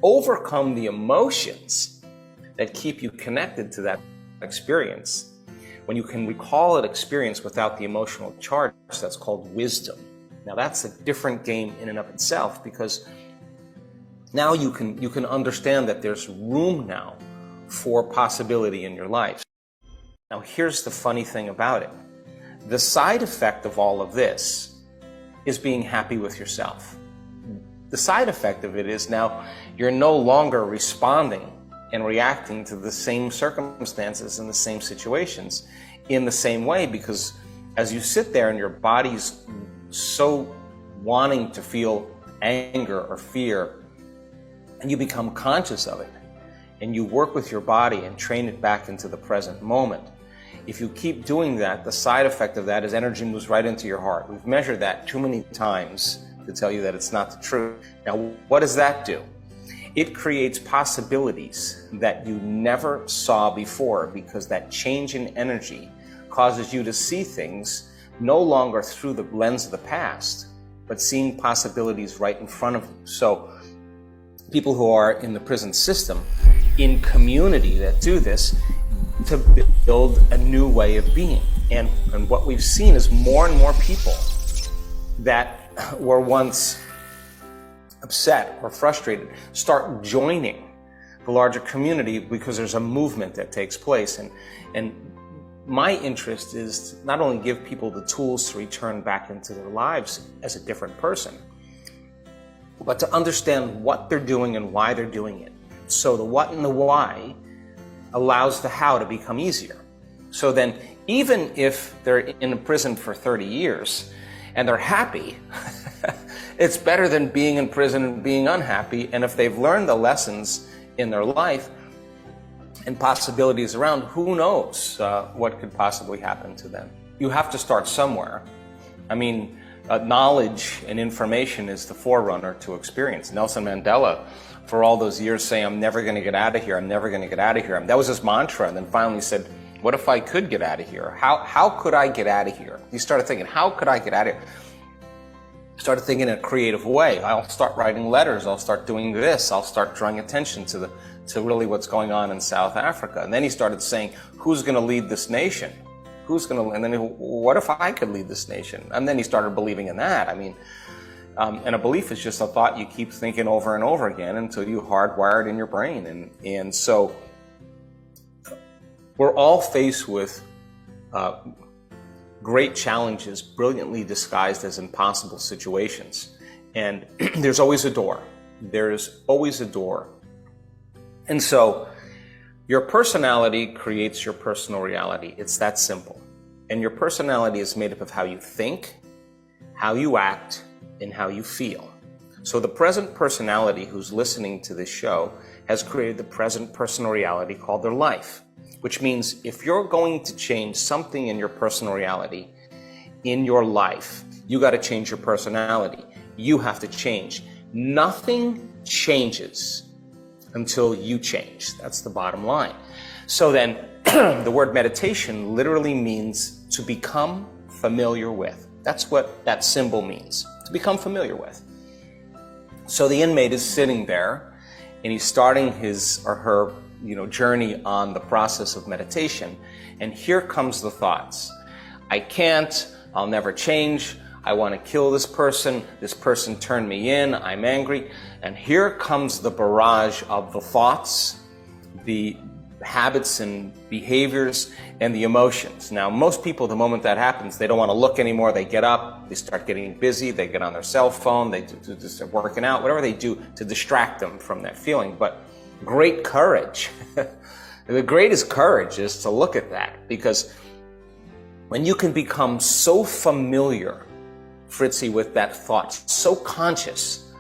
overcome the emotions that keep you connected to that experience, when you can recall an experience without the emotional charge, that's called wisdom. Now that's a different game in and of itself, because now you can understand that there's room now for possibility in your life. Now here's the funny thing about it. The side effect of all of this is being happy with yourself. The side effect of it is now you're no longer responding and reacting to the same circumstances and the same situations in the same way, because as you sit there and your body's so wanting to feel anger or fear, and you become conscious of it, and you work with your body and train it back into the present moment. If you keep doing that, the side effect of that is energy moves right into your heart. We've measured that too many times to tell you that it's not the truth. Now, what does that do? It creates possibilities that you never saw before, because that change in energy causes you to see things no longer through the lens of the past, but seeing possibilities right in front of you. So people who are in the prison system, in community that do this, to build a new way of being. And what we've seen is more and more people that were once upset or frustrated start joining the larger community, because there's a movement that takes place. And my interest is to not only give people the tools to return back into their lives as a different person, but to understand what they're doing and why they're doing it. So the what and the why allows the how to become easier. So then, even if they're in prison for 30 years and they're happy, it's better than being in prison and being unhappy. And if they've learned the lessons in their life and possibilities around, who knows what could possibly happen to them. You have to start somewhere. I mean, knowledge and information is the forerunner to experience. Nelson Mandela, for all those years, saying, I'm never going to get out of here, I'm never going to get out of here. That was his mantra, and then finally said, what if I could get out of here? How could I get out of here? He started thinking, how could I get out of here? Started thinking in a creative way. I'll start writing letters, I'll start doing this, I'll start drawing attention to really what's going on in South Africa. And then he started saying, who's going to lead this nation? And then what if I could lead this nation? And then he started believing in that. I mean, and a belief is just a thought you keep thinking over and over again until you hardwire it in your brain. And so we're all faced with great challenges, brilliantly disguised as impossible situations. And there's always a door. There's always a door. And so your personality creates your personal reality. It's that simple. And your personality is made up of how you think, how you act, and how you feel. So the present personality who's listening to this show has created the present personal reality called their life, which means if you're going to change something in your personal reality, in your life, you got to change your personality. You have to change. Nothing changes until you change. That's the bottom line. So then the word meditation literally means to become familiar with. That's what that symbol means, to become familiar with. So the inmate is sitting there and he's starting his or her journey on the process of meditation. And here comes the thoughts. I can't, I'll never change. I want to kill this person turned me in, I'm angry. And here comes the barrage of the thoughts, the habits and behaviors, and the emotions. Now, most people, the moment that happens, they don't want to look anymore. They get up, they start getting busy, they get on their cell phone, they start working out, whatever they do to distract them from that feeling. But great courage, the greatest courage is to look at that, because when you can become so familiar, Fritzy, with that thought, so conscious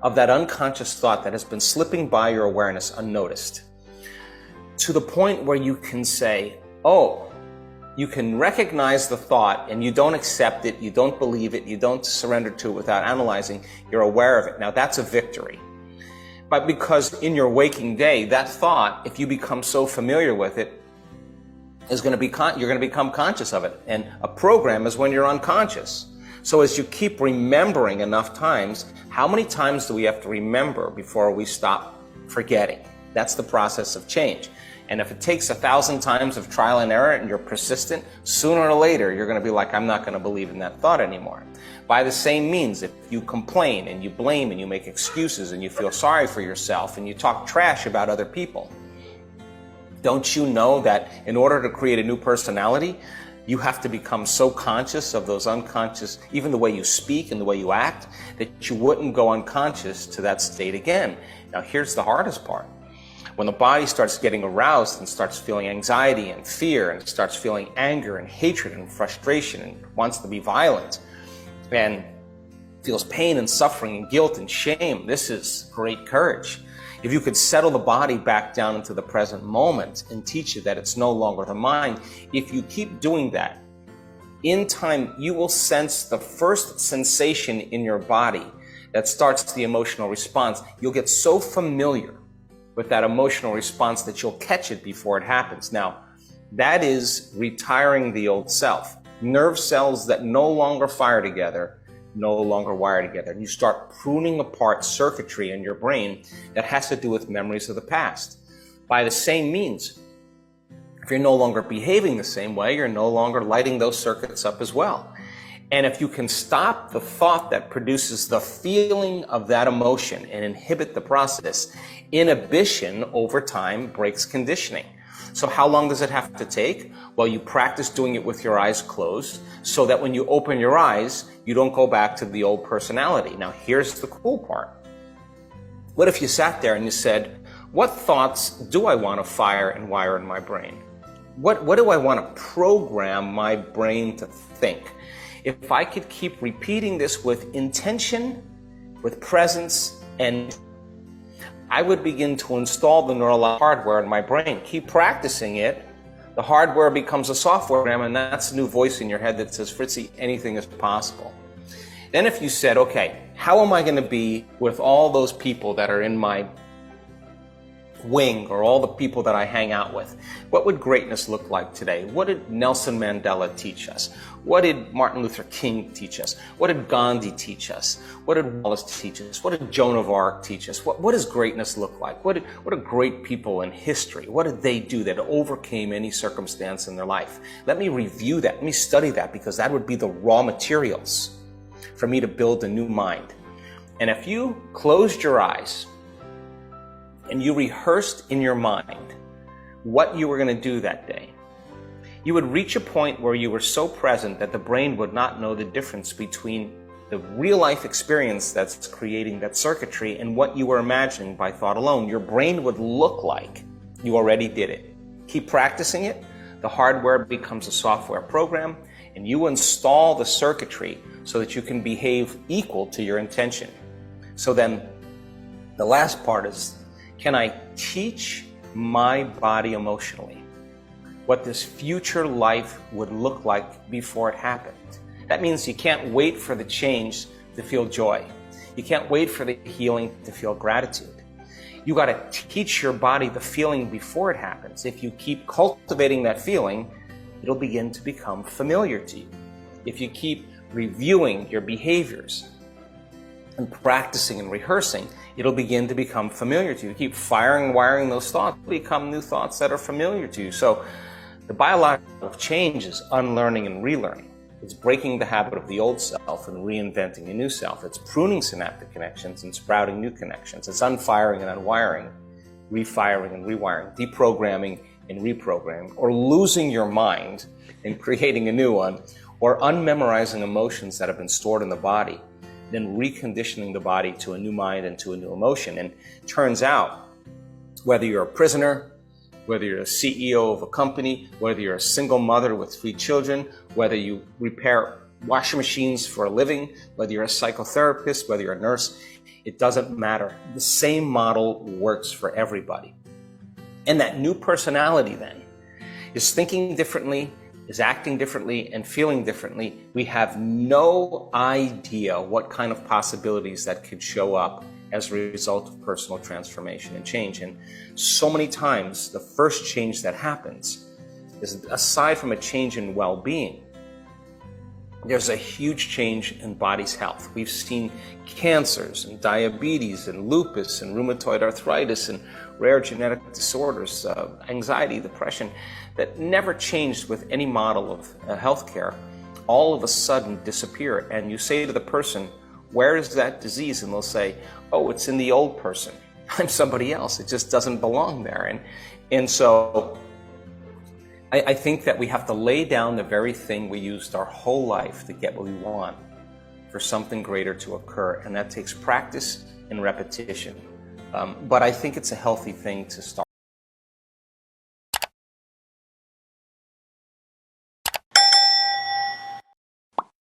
of that unconscious thought that has been slipping by your awareness unnoticed, to the point where you can say, oh, you can recognize the thought and you don't accept it, you don't believe it, you don't surrender to it without analyzing, you're aware of it. Now that's a victory. But because in your waking day, that thought, if you become so familiar with it, is going to be you're going to become conscious of it. And a program is when you're unconscious. So as you keep remembering enough times, how many times do we have to remember before we stop forgetting. That's the process of change. And if it takes 1,000 times of trial and error and you're persistent, sooner or later you're going to be like, I'm not going to believe in that thought anymore. By the same means, if you complain and you blame and you make excuses and you feel sorry for yourself and you talk trash about other people, don't you know that in order to create a new personality, you have to become so conscious of those unconscious, even the way you speak and the way you act, that you wouldn't go unconscious to that state again. Now here's the hardest part. When the body starts getting aroused and starts feeling anxiety and fear and starts feeling anger and hatred and frustration and wants to be violent and feels pain and suffering and guilt and shame, this is great courage. If you could settle the body back down into the present moment and teach it that it's no longer the mind, if you keep doing that, in time you will sense the first sensation in your body that starts the emotional response. You'll get so familiar with that emotional response that you'll catch it before it happens. Now, that is retiring the old self. Nerve cells that no longer fire together, no longer wire together. And you start pruning apart circuitry in your brain that has to do with memories of the past. By the same means, if you're no longer behaving the same way, you're no longer lighting those circuits up as well. And if you can stop the thought that produces the feeling of that emotion and inhibit the process, inhibition over time breaks conditioning. So how long does it have to take? Well, you practice doing it with your eyes closed so that when you open your eyes, you don't go back to the old personality. Now, here's the cool part. What if you sat there and you said, what thoughts do I want to fire and wire in my brain? What do I want to program my brain to think? If I could keep repeating this with intention, with presence, and I would begin to install the neural hardware in my brain. Keep practicing it. The hardware becomes a software program, and that's a new voice in your head that says, Fritzy, anything is possible. Then if you said, okay, how am I going to be with all those people that are in my wing or all the people that I hang out with? What would greatness look like today? What did Nelson Mandela teach us? What did Martin Luther King teach us? What did Gandhi teach us? What did Wallace teach us? What did Joan of Arc teach us? What does greatness look like? What are great people in history? What did they do that overcame any circumstance in their life? Let me review that. Let me study that, because that would be the raw materials for me to build a new mind. And if you closed your eyes and you rehearsed in your mind what you were going to do that day, you would reach a point where you were so present that the brain would not know the difference between the real life experience that's creating that circuitry and what you were imagining by thought alone. Your brain would look like you already did it. Keep practicing it. The hardware becomes a software program, and you install the circuitry so that you can behave equal to your intention. So then the last part is, can I teach my body emotionally what this future life would look like before it happened? That means you can't wait for the change to feel joy. You can't wait for the healing to feel gratitude. You got to teach your body the feeling before it happens. If you keep cultivating that feeling, it'll begin to become familiar to you. If you keep reviewing your behaviors and practicing and rehearsing, it'll begin to become familiar to you. Keep firing and wiring those thoughts, become new thoughts that are familiar to you. So the biological change is unlearning and relearning. It's breaking the habit of the old self and reinventing a new self. It's pruning synaptic connections and sprouting new connections. It's unfiring and unwiring, refiring and rewiring, deprogramming and reprogramming, or losing your mind and creating a new one, or unmemorizing emotions that have been stored in the body, then reconditioning the body to a new mind and to a new emotion. And turns out, whether you're a prisoner, whether you're a CEO of a company, whether you're a single mother with 3 children, whether you repair washing machines for a living, whether you're a psychotherapist, whether you're a nurse, it doesn't matter. The same model works for everybody. And that new personality then is thinking differently, is acting differently, and feeling differently. We have no idea what kind of possibilities that could show up as a result of personal transformation and change. And so many times, the first change that happens is, aside from a change in well-being, there's a huge change in body's health. We've seen cancers and diabetes and lupus and rheumatoid arthritis and rare genetic disorders, anxiety, depression, that never changed with any model of healthcare, all of a sudden disappear. And you say to the person, where is that disease? And they'll say, oh, it's in the old person. I'm somebody else. It just doesn't belong there. And so I think that we have to lay down the very thing we used our whole life to get what we want for something greater to occur. And that takes practice and repetition. But I think it's a healthy thing to start